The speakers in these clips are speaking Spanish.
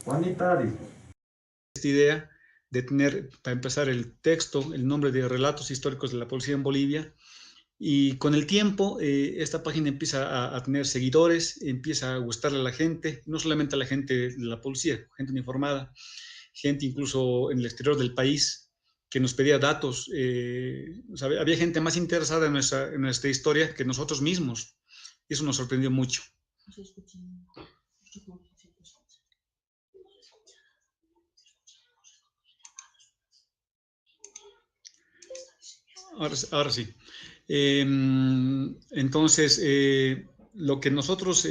Juanita, esta idea de tener, para empezar, el texto, el nombre de relatos históricos de la policía en Bolivia, y con el tiempo esta página empieza a tener seguidores, empieza a gustarle a la gente, no solamente a la gente de la policía, gente uniformada, gente incluso en el exterior del país que nos pedía datos. O sea, había gente más interesada en nuestra historia que nosotros mismos. Y eso nos sorprendió mucho. Ahora sí. Entonces, lo que nosotros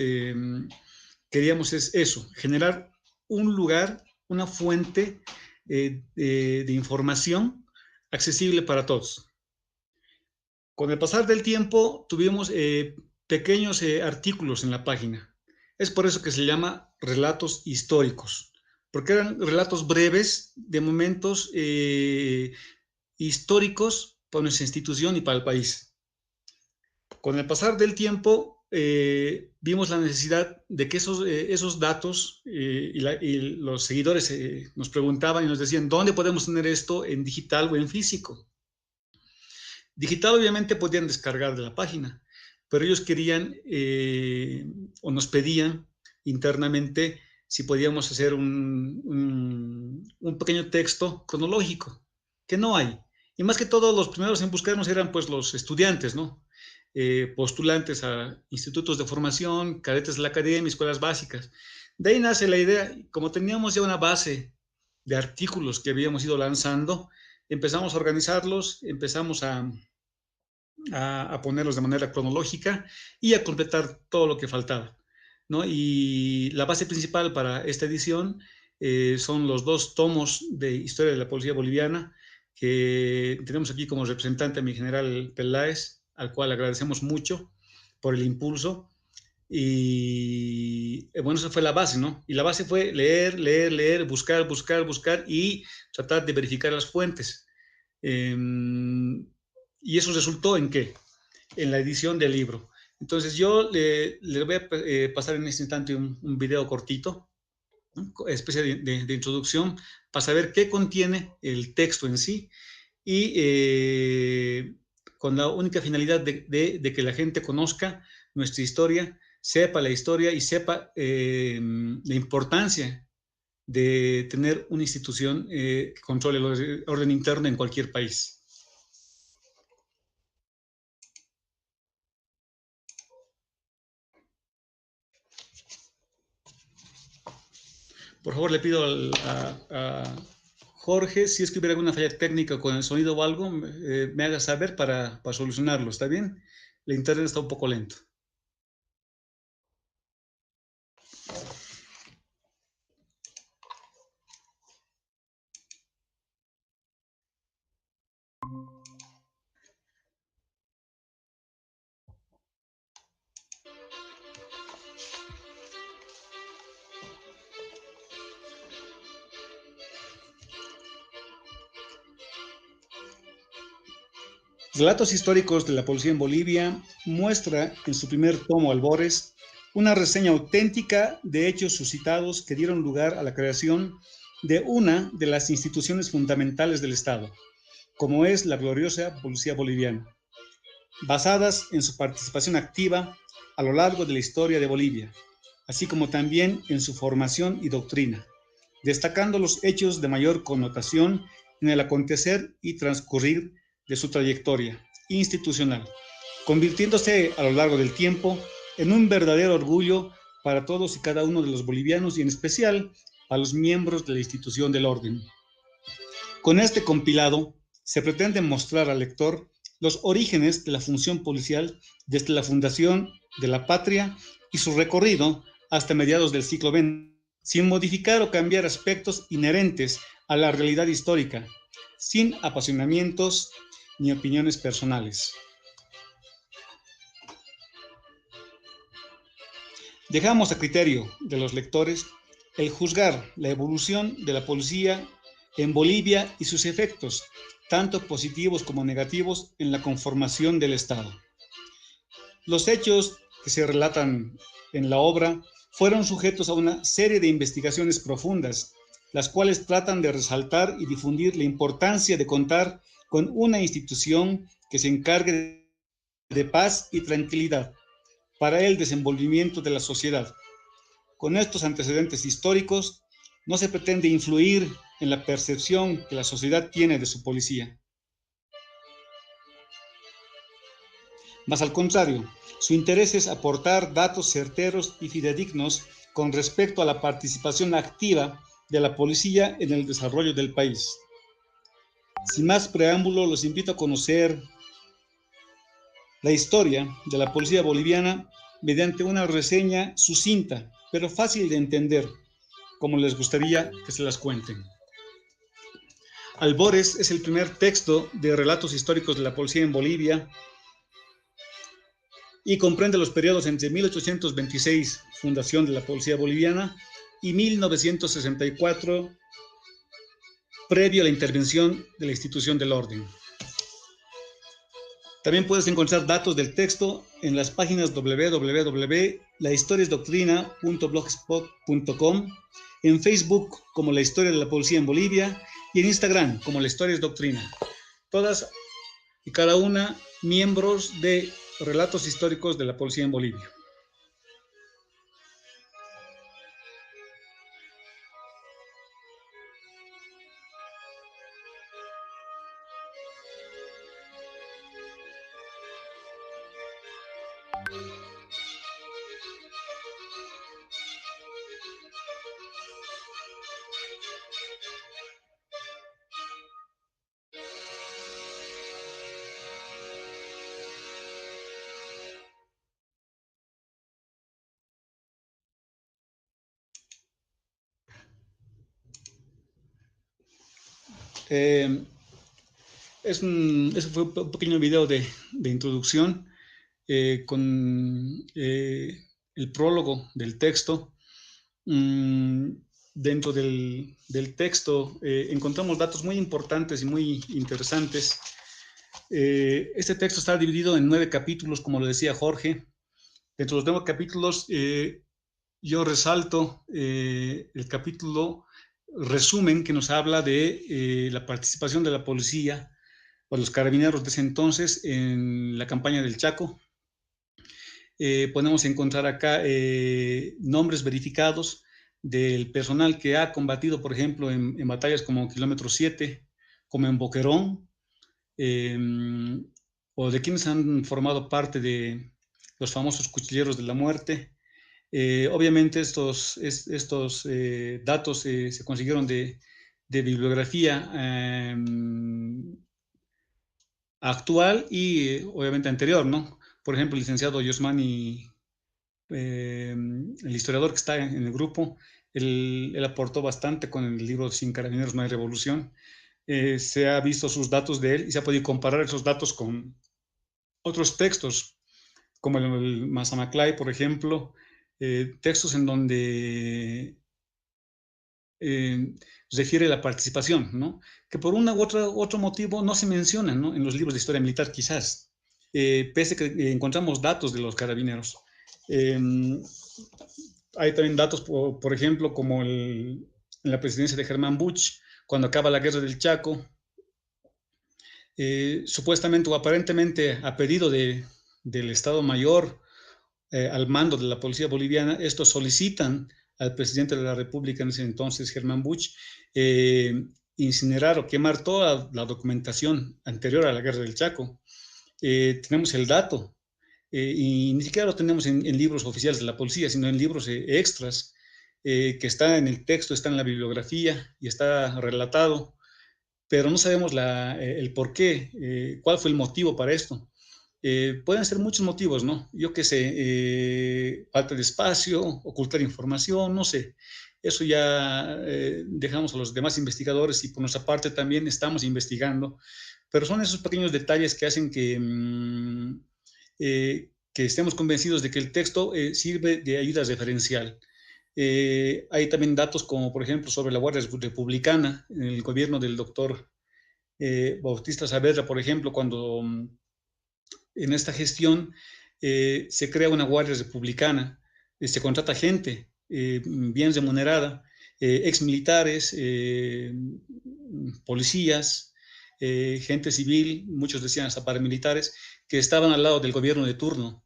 queríamos es eso, generar un lugar, una fuente de información accesible para todos. Con el pasar del tiempo tuvimos pequeños artículos en la página. Es por eso que se llama relatos históricos, porque eran relatos breves de momentos históricos para nuestra institución y para el país. Con el pasar del tiempo, vimos la necesidad de que esos datos y los seguidores nos preguntaban y nos decían, ¿dónde podemos tener esto en digital o en físico? Digital obviamente podían descargar de la página, pero ellos querían o nos pedían internamente si podíamos hacer un pequeño texto cronológico, que no hay. Y más que todo, los primeros en buscarnos eran pues los estudiantes, ¿no? Postulantes a institutos de formación, cadetes de la academia, escuelas básicas. De ahí nace la idea, como teníamos ya una base de artículos que habíamos ido lanzando, empezamos a organizarlos, empezamos a ponerlos de manera cronológica y a completar todo lo que faltaba, ¿no? Y la base principal para esta edición son los 2 tomos de Historia de la Policía Boliviana, que tenemos aquí como representante a mi general Peláez, al cual agradecemos mucho por el impulso. Y bueno, esa fue la base, ¿no? Y la base fue leer, buscar y tratar de verificar las fuentes. Y eso resultó ¿en qué? En la edición del libro. Entonces yo le voy a pasar en este instante un video cortito, ¿no? Especie de introducción para saber qué contiene el texto en sí y con la única finalidad de que la gente conozca nuestra historia, sepa la historia y sepa la importancia de tener una institución que controle el orden interno en cualquier país. Por favor, le pido a Jorge, si es que hubiera alguna falla técnica con el sonido o algo, me haga saber para solucionarlo, ¿está bien? La internet está un poco lento. Relatos históricos de la policía en Bolivia muestra en su primer tomo Albores una reseña auténtica de hechos suscitados que dieron lugar a la creación de una de las instituciones fundamentales del Estado, como es la gloriosa Policía Boliviana, basadas en su participación activa a lo largo de la historia de Bolivia, así como también en su formación y doctrina, destacando los hechos de mayor connotación en el acontecer y transcurrir de su trayectoria institucional, convirtiéndose a lo largo del tiempo en un verdadero orgullo para todos y cada uno de los bolivianos y en especial a los miembros de la institución del orden. Con este compilado se pretende mostrar al lector los orígenes de la función policial desde la fundación de la patria y su recorrido hasta mediados del siglo XX, sin modificar o cambiar aspectos inherentes a la realidad histórica, sin apasionamientos ni opiniones personales. Dejamos a criterio de los lectores el juzgar la evolución de la policía en Bolivia y sus efectos, tanto positivos como negativos, en la conformación del Estado. Los hechos que se relatan en la obra fueron sujetos a una serie de investigaciones profundas, las cuales tratan de resaltar y difundir la importancia de contar con una institución que se encargue de paz y tranquilidad para el desenvolvimiento de la sociedad. Con estos antecedentes históricos, no se pretende influir en la percepción que la sociedad tiene de su policía. Más al contrario, su interés es aportar datos certeros y fidedignos con respecto a la participación activa de la policía en el desarrollo del país. Sin más preámbulo, los invito a conocer la historia de la policía boliviana mediante una reseña sucinta, pero fácil de entender, como les gustaría que se las cuenten. Albores es el primer texto de relatos históricos de la policía en Bolivia y comprende los periodos entre 1826, fundación de la policía boliviana, y 1964, previo a la intervención de la institución del orden. También puedes encontrar datos del texto en las páginas www.lahistoriasdoctrina.blogspot.com, en Facebook como La Historia de la Policía en Bolivia y en Instagram como La Historia es Doctrina. Todas y cada una miembros de Relatos Históricos de la Policía en Bolivia. Ese fue un pequeño video de introducción con el prólogo del texto. Dentro del texto encontramos datos muy importantes y muy interesantes. Este texto está dividido en 9 capítulos, como lo decía Jorge. Dentro de los 9 capítulos, yo resalto el capítulo resumen que nos habla de la participación de la policía o los carabineros de ese entonces en la campaña del Chaco. Podemos encontrar acá nombres verificados del personal que ha combatido, por ejemplo, en batallas como Kilómetro 7, como en Boquerón, o de quienes han formado parte de los famosos cuchilleros de la muerte. Obviamente estos datos se consiguieron de bibliografía actual y obviamente anterior, ¿no? Por ejemplo, el licenciado Yosmani, el historiador que está en el grupo, él aportó bastante con el libro Sin Carabineros no hay revolución. Se ha visto sus datos de él y se ha podido comparar esos datos con otros textos, como el Mazamaclay, por ejemplo, textos en donde refiere la participación, ¿no? Que por un u otro motivo no se mencionan, ¿no? En los libros de historia militar, quizás, pese a que encontramos datos de los carabineros. Hay también datos, por ejemplo, como en la presidencia de Germán Buch, cuando acaba la guerra del Chaco, supuestamente o aparentemente a pedido del Estado Mayor al mando de la policía boliviana, estos solicitan al presidente de la República en ese entonces, Germán Buch, incinerar o quemar toda la documentación anterior a la guerra del Chaco. Tenemos el dato, y ni siquiera lo tenemos en libros oficiales de la policía, sino en libros extras, que está en el texto, está en la bibliografía y está relatado, pero no sabemos el por qué, cuál fue el motivo para esto. Pueden ser muchos motivos, ¿no? Yo qué sé, falta de espacio, ocultar información, no sé. Eso ya dejamos a los demás investigadores y por nuestra parte también estamos investigando, pero son esos pequeños detalles que hacen que estemos convencidos de que el texto sirve de ayuda referencial. Hay también datos como, por ejemplo, sobre la Guardia Republicana, en el gobierno del doctor Bautista Saavedra, por ejemplo, cuando en esta gestión se crea una Guardia Republicana, se contrata gente bien remunerada, exmilitares, policías, gente civil, muchos decían hasta paramilitares, que estaban al lado del gobierno de turno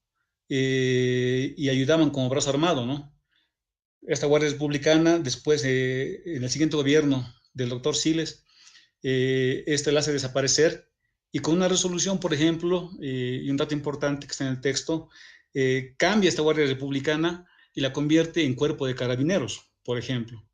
y ayudaban como brazo armado, ¿no? Esta Guardia Republicana, después, en el siguiente gobierno del doctor Siles, este la hace desaparecer y con una resolución, por ejemplo, y un dato importante que está en el texto, cambia esta Guardia Republicana y la convierte en cuerpo de carabineros, por ejemplo.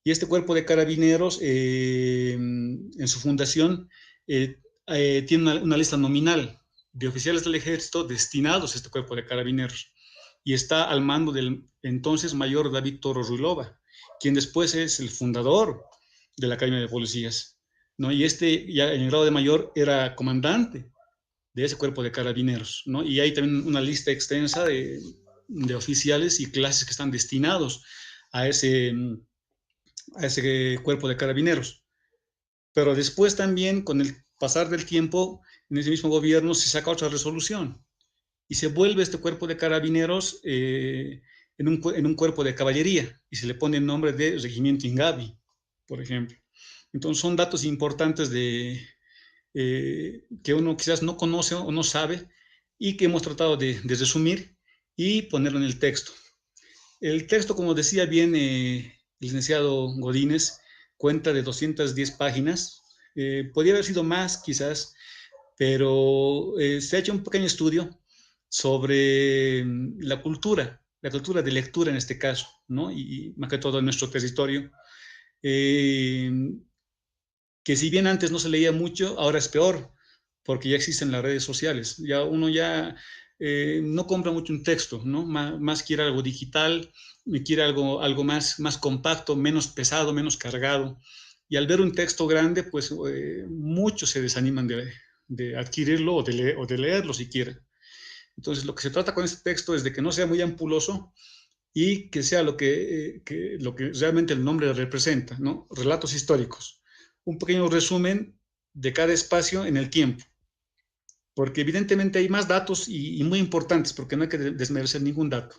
Y este cuerpo de carabineros, en su fundación, tiene una lista nominal de oficiales del ejército destinados a este cuerpo de carabineros. Y está al mando del entonces mayor David Toro Ruilova, quien después es el fundador de la Academia de Policías, ¿no? Y este, ya en el grado de mayor, era comandante de ese cuerpo de carabineros, ¿no? Y hay también una lista extensa de oficiales y clases que están destinados a ese cuerpo de carabineros. Pero después también, con el pasar del tiempo, en ese mismo gobierno se saca otra resolución y se vuelve este cuerpo de carabineros en un cuerpo de caballería y se le pone el nombre de Regimiento Ingavi, por ejemplo. Entonces son datos importantes que uno quizás no conoce o no sabe y que hemos tratado de resumir y ponerlo en el texto. El texto, como decía bien el licenciado Godínez, cuenta de 210 páginas. Podría haber sido más, quizás, pero se ha hecho un pequeño estudio sobre la cultura de lectura en este caso, ¿no? Y más que todo en nuestro territorio, que si bien antes no se leía mucho, ahora es peor, porque ya existen las redes sociales. Ya uno ya no compra mucho un texto, ¿no? Más quiere algo digital, quiere algo más compacto, menos pesado, menos cargado. Y al ver un texto grande, pues muchos se desaniman de adquirirlo o de leerlo siquiera. Entonces, lo que se trata con este texto es de que no sea muy ampuloso y que sea lo que realmente el nombre representa, ¿no? Relatos históricos. Un pequeño resumen de cada espacio en el tiempo, porque evidentemente hay más datos y muy importantes, porque no hay que desmerecer ningún dato.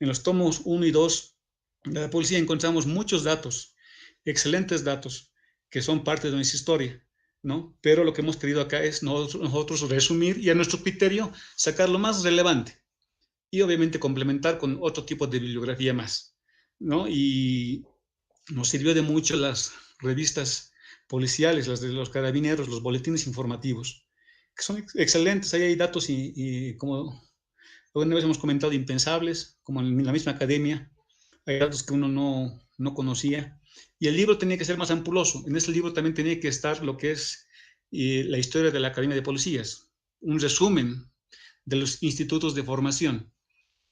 En los tomos 1 y 2 de la policía encontramos muchos datos, excelentes datos, que son parte de nuestra historia, ¿no? Pero lo que hemos querido acá es nosotros resumir y a nuestro criterio sacar lo más relevante y obviamente complementar con otro tipo de bibliografía más, ¿no? Y nos sirvió de mucho las revistas policiales, las de los carabineros, los boletines informativos, que son excelentes. Ahí hay datos y como alguna vez hemos comentado, impensables, como en la misma academia, hay datos que uno no conocía. Y el libro tenía que ser más ampuloso. En ese libro también tenía que estar lo que es la historia de la Academia de Policías, un resumen de los institutos de formación.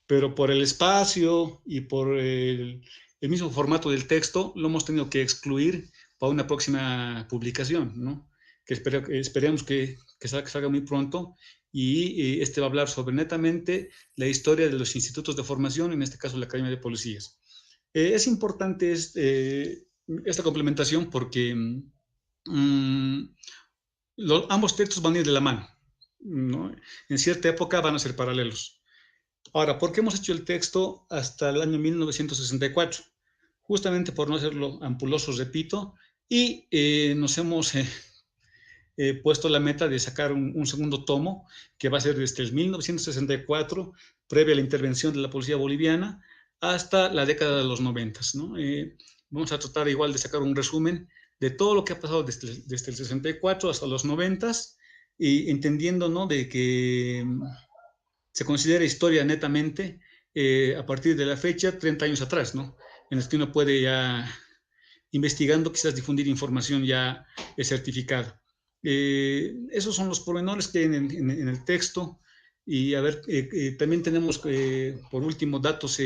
Pero por el espacio y por el mismo formato del texto, lo hemos tenido que excluir para una próxima publicación, ¿no? Que esperemos que salga muy pronto y este va a hablar sobre netamente la historia de los institutos de formación, en este caso la Academia de Policías. Es importante esta complementación porque ambos textos van a ir de la mano, ¿no? En cierta época van a ser paralelos. Ahora, ¿por qué hemos hecho el texto hasta el año 1964? Justamente por no hacerlo ampuloso, repito, y nos hemos puesto la meta de sacar un segundo tomo, que va a ser desde el 1964, previa a la intervención de la policía boliviana, hasta la década de los 90, ¿no? Vamos a tratar igual de sacar un resumen de todo lo que ha pasado desde el 64 hasta los 90, y entendiendo, ¿no?, de que se considera historia netamente a partir de la fecha, 30 años atrás, ¿no? En el que uno puede ya, investigando, quizás difundir información ya certificada. Esos son los pormenores que hay en el texto. Y a ver, también tenemos, por último, datos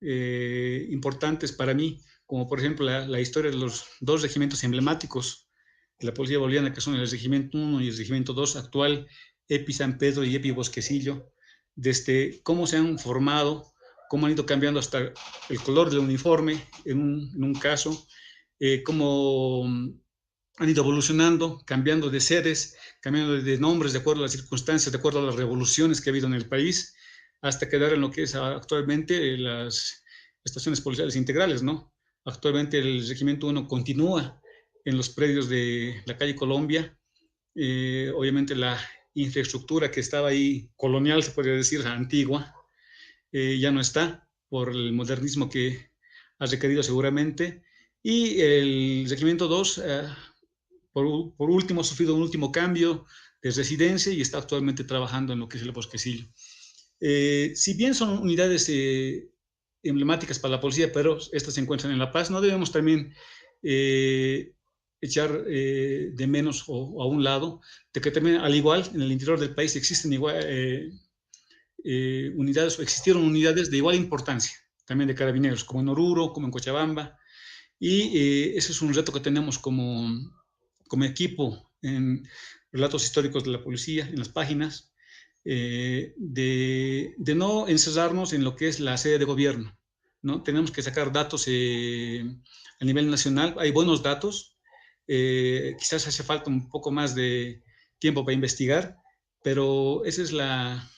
importantes para mí, como por ejemplo la historia de los dos regimientos emblemáticos de la policía boliviana, que son el Regimiento 1 y el Regimiento 2 actual, EPI San Pedro y EPI Bosquecillo, desde cómo se han formado, cómo han ido cambiando hasta el color del uniforme en un caso, cómo han ido evolucionando, cambiando de sedes, cambiando de nombres de acuerdo a las circunstancias, de acuerdo a las revoluciones que ha habido en el país, hasta quedar en lo que es actualmente las estaciones policiales integrales, ¿no? Actualmente el Regimiento 1 continúa en los predios de la calle Colombia. Obviamente la infraestructura que estaba ahí, colonial, se podría decir, antigua, ya no está por el modernismo que ha requerido seguramente. Y el Regimiento 2, por último, ha sufrido un último cambio de residencia y está actualmente trabajando en lo que es el Bosquecillo. Si bien son unidades emblemáticas para la policía, pero estas se encuentran en La Paz, no debemos también echar de menos o a un lado de que también, al igual, en el interior del país existen igual, unidades, o existieron unidades de igual importancia, también de carabineros, como en Oruro, como en Cochabamba, y ese es un reto que tenemos como equipo en relatos históricos de la policía, en las páginas, de no encerrarnos en lo que es la sede de gobierno, ¿no? Tenemos que sacar datos a nivel nacional, hay buenos datos, quizás hace falta un poco más de tiempo para investigar, pero esa es la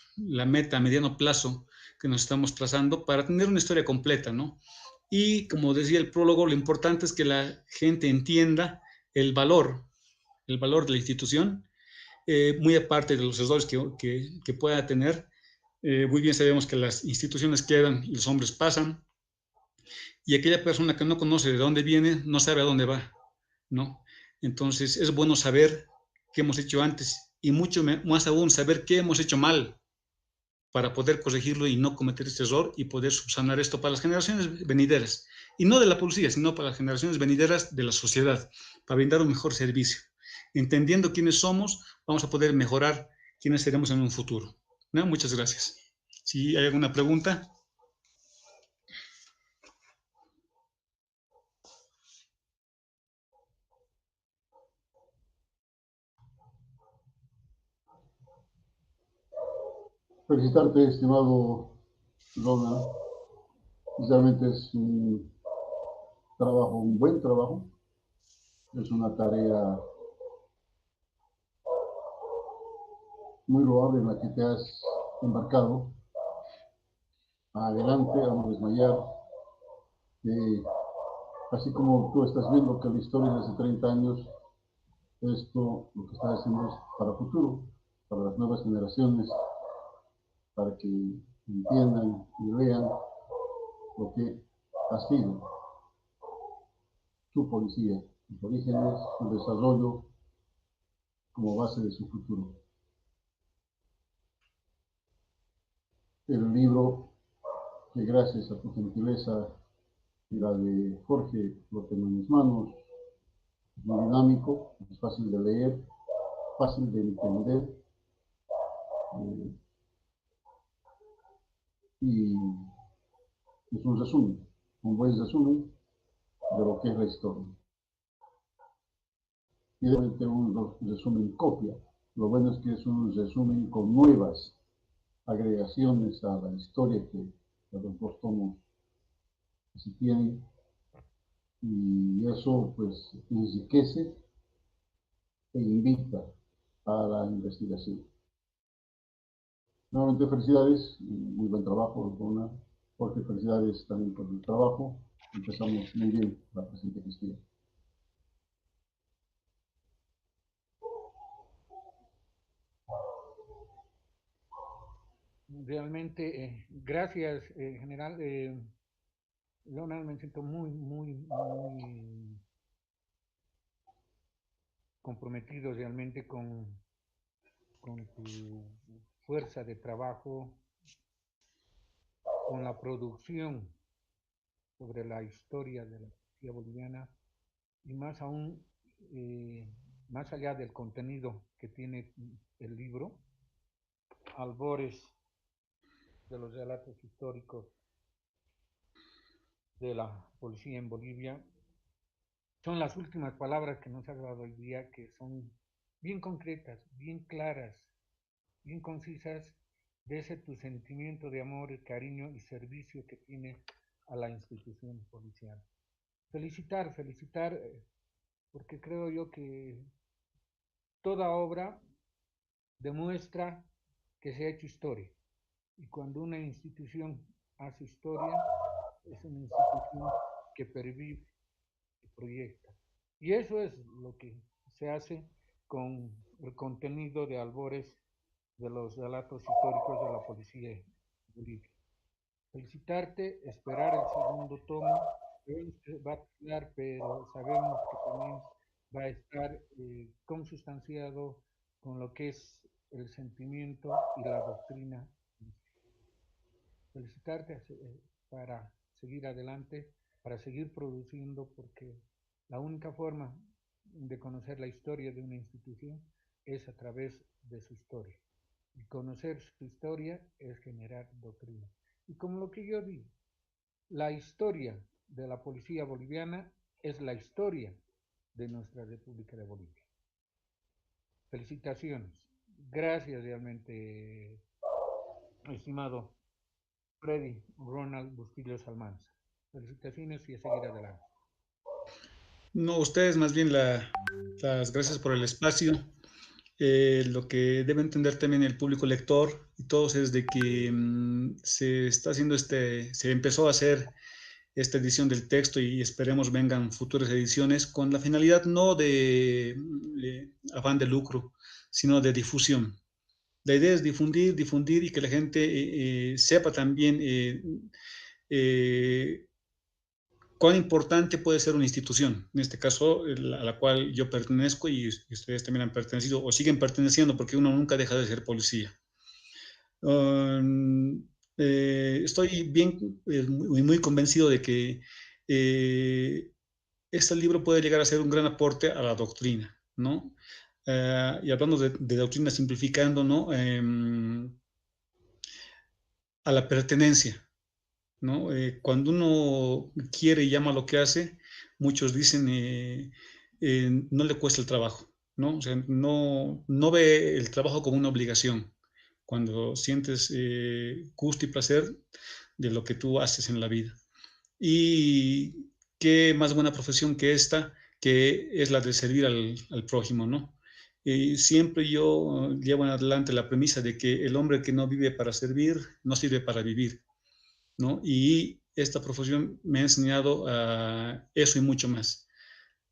meta a mediano plazo que nos estamos trazando para tener una historia completa, ¿no? Y como decía el prólogo, lo importante es que la gente entienda el valor, el valor de la institución, muy aparte de los errores que pueda tener. Muy bien sabemos que las instituciones quedan y los hombres pasan, y aquella persona que no conoce de dónde viene no sabe a dónde va, ¿no? Entonces es bueno saber qué hemos hecho antes y mucho más aún saber qué hemos hecho mal para poder corregirlo y no cometer este error y poder subsanar esto para las generaciones venideras. Y no de la policía, sino para las generaciones venideras de la sociedad, para brindar un mejor servicio. Entendiendo quiénes somos, vamos a poder mejorar quiénes seremos en un futuro. ¿No? Muchas gracias. Si hay alguna pregunta. Felicitarte, estimado Ronald. Realmente es un trabajo, un buen trabajo. Es una tarea muy loable en la que te has embarcado. Adelante, a no desmayar. Así como tú estás viendo que la historia de hace 30 años, esto lo que estás haciendo es para el futuro, para las nuevas generaciones, para que entiendan y vean lo que ha sido su policía, sus orígenes, su desarrollo como base de su futuro. El libro, que gracias a tu gentileza y la de Jorge lo tengo en mis manos, es muy dinámico, es fácil de leer, fácil de entender, eh, y es un resumen, un buen resumen de lo que es la historia. Y realmente un resumen copia. Lo bueno es que es un resumen con nuevas agregaciones a la historia que los dos tomos se tienen, y eso pues enriquece e invita a la investigación. Nuevamente felicidades, muy buen trabajo, Rona. Porque felicidades también por el trabajo. Empezamos muy bien la presente gestión. Realmente, gracias, general. Leonardo, me siento muy comprometido realmente con tu fuerza de trabajo, con la producción sobre la historia de la policía boliviana y más aún, eh, más allá del contenido que tiene el libro, albores de los relatos históricos de la policía en Bolivia, son las últimas palabras que nos ha dado hoy día, que son bien concretas, bien claras, bien concisas, de ese tu sentimiento de amor, cariño y servicio que tienes a la institución policial. Felicitar, porque creo yo que toda obra demuestra que se ha hecho historia. Y cuando una institución hace historia, es una institución que pervive y proyecta. Y eso es lo que se hace con el contenido de Albores de los relatos históricos de la policía de Bolivia. Felicitarte, esperar el segundo tomo. Va a tardar, pero sabemos que también va a estar consustanciado con lo que es el sentimiento y la doctrina. Felicitarte para seguir adelante, para seguir produciendo, porque la única forma de conocer la historia de una institución es a través de su historia. Y conocer su historia es generar doctrina. Y como lo que yo digo, la historia de la policía boliviana es la historia de nuestra República de Bolivia. Felicitaciones. Gracias realmente, estimado Freddy Ronald Bustillos Almanza. Felicitaciones y a seguir adelante. No, ustedes más bien las gracias por el espacio. Lo que debe entender también el público lector y todos es de que se está haciendo se empezó a hacer esta edición del texto y esperemos vengan futuras ediciones con la finalidad no de afán de lucro, sino de difusión. La idea es difundir y que la gente sepa también cuán importante puede ser una institución, en este caso a la cual yo pertenezco y ustedes también han pertenecido o siguen perteneciendo porque uno nunca deja de ser policía. Estoy bien, muy convencido de que este libro puede llegar a ser un gran aporte a la doctrina, ¿no? Y hablando de doctrina simplificando, ¿no? A la pertenencia, ¿no? Cuando uno quiere y llama lo que hace, muchos dicen no le cuesta el trabajo, ¿no? O sea, no ve el trabajo como una obligación. Cuando sientes gusto y placer de lo que tú haces en la vida. Y qué más buena profesión que esta, que es la de servir al prójimo, ¿no? Siempre yo llevo en adelante la premisa de que el hombre que no vive para servir, no sirve para vivir, ¿no? Y esta profesión me ha enseñado a eso y mucho más.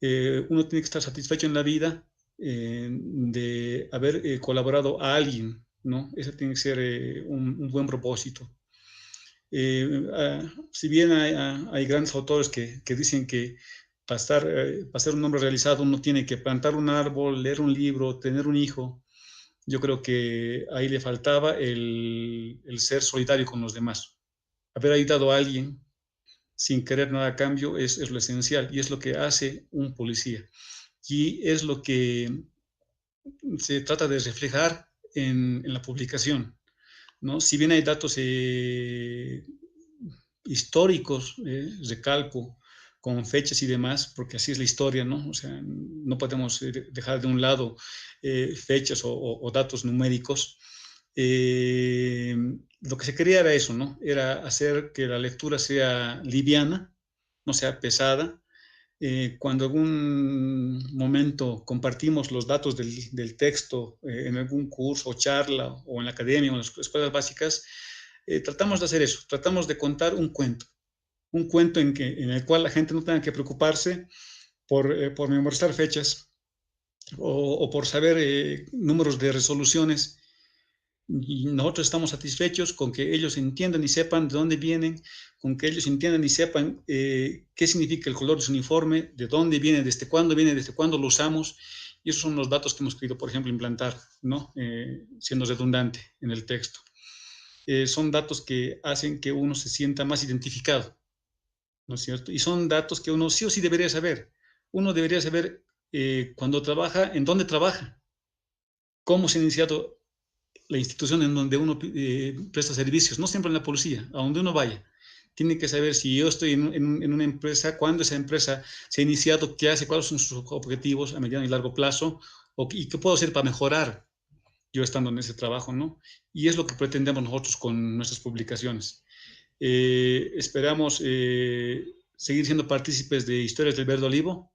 Uno tiene que estar satisfecho en la vida de haber colaborado a alguien, ¿no? Ese tiene que ser un buen propósito. Si bien hay grandes autores que dicen que para ser un hombre realizado uno tiene que plantar un árbol, leer un libro, tener un hijo, yo creo que ahí le faltaba el ser solidario con los demás. Haber ayudado a alguien sin querer nada a cambio es lo esencial y es lo que hace un policía. Y es lo que se trata de reflejar en la publicación, ¿no? Si bien hay datos históricos, recalco, con fechas y demás, porque así es la historia, ¿no? O sea, no podemos dejar de un lado fechas o datos numéricos. Lo que se quería era eso, ¿no? Era hacer que la lectura sea liviana, no sea pesada. Cuando algún momento compartimos los datos del texto en algún curso o charla o en la academia o en las escuelas básicas, tratamos de hacer eso, tratamos de contar un cuento en el cual la gente no tenga que preocuparse por memorizar fechas o por saber números de resoluciones. Y nosotros estamos satisfechos con que ellos entiendan y sepan de dónde vienen, con que ellos entiendan y sepan qué significa el color de su uniforme, de dónde viene, desde cuándo lo usamos. Y esos son los datos que hemos querido, por ejemplo, implantar, ¿no? Siendo redundante en el texto. Son datos que hacen que uno se sienta más identificado, ¿no es cierto? Y son datos que uno sí o sí debería saber. Uno debería saber cuando trabaja, en dónde trabaja, cómo se ha iniciado la institución en donde uno presta servicios, no siempre en la policía, a donde uno vaya. Tiene que saber si yo estoy en una empresa, cuándo esa empresa se ha iniciado, qué hace, cuáles son sus objetivos a mediano y largo plazo, y qué puedo hacer para mejorar yo estando en ese trabajo, ¿no? Y es lo que pretendemos nosotros con nuestras publicaciones. Esperamos seguir siendo partícipes de Historias del Verde Olivo,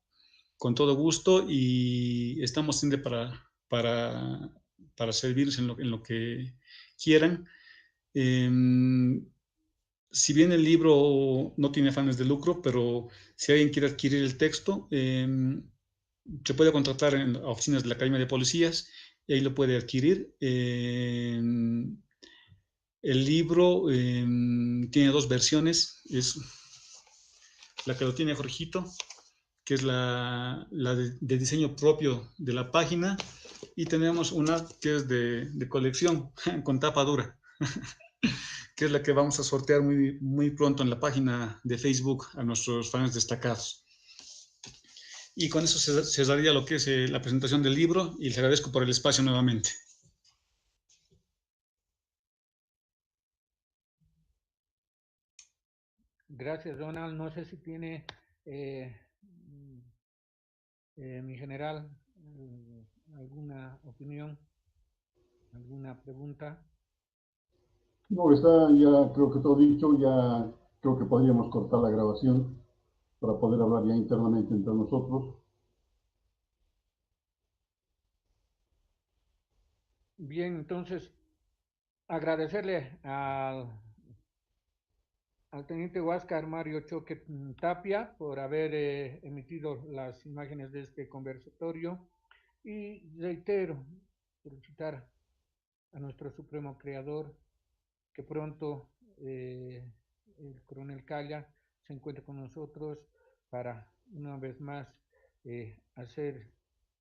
con todo gusto, y estamos siempre para servirles en lo que quieran. si bien el libro no tiene fines de lucro, pero si alguien quiere adquirir el texto, se puede contratar en oficinas de la Academia de Policías y ahí lo puede adquirir. El libro tiene dos versiones, es la que lo tiene Jorgito, que es la de diseño propio de la página, y tenemos una que es de colección, con tapa dura, que es la que vamos a sortear muy pronto en la página de Facebook a nuestros fans destacados. Y con eso se daría lo que es la presentación del libro, y les agradezco por el espacio nuevamente. Gracias, Donald. No sé si tiene mi general alguna opinión, alguna pregunta. No, está ya creo que todo dicho, ya creo que podríamos cortar la grabación para poder hablar ya internamente entre nosotros. Bien, entonces agradecerle al teniente Huáscar Mario Choque Tapia por haber emitido las imágenes de este conversatorio, y reitero, felicitar a nuestro supremo creador, que pronto el coronel Calla se encuentre con nosotros para una vez más hacer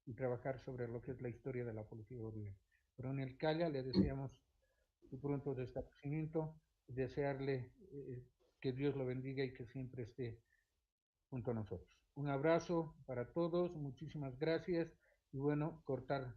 y trabajar sobre lo que es la historia de la policía boliviana. Coronel Calla, le deseamos su pronto restablecimiento, desearle que Dios lo bendiga y que siempre esté junto a nosotros. Un abrazo para todos, muchísimas gracias, y bueno, cortar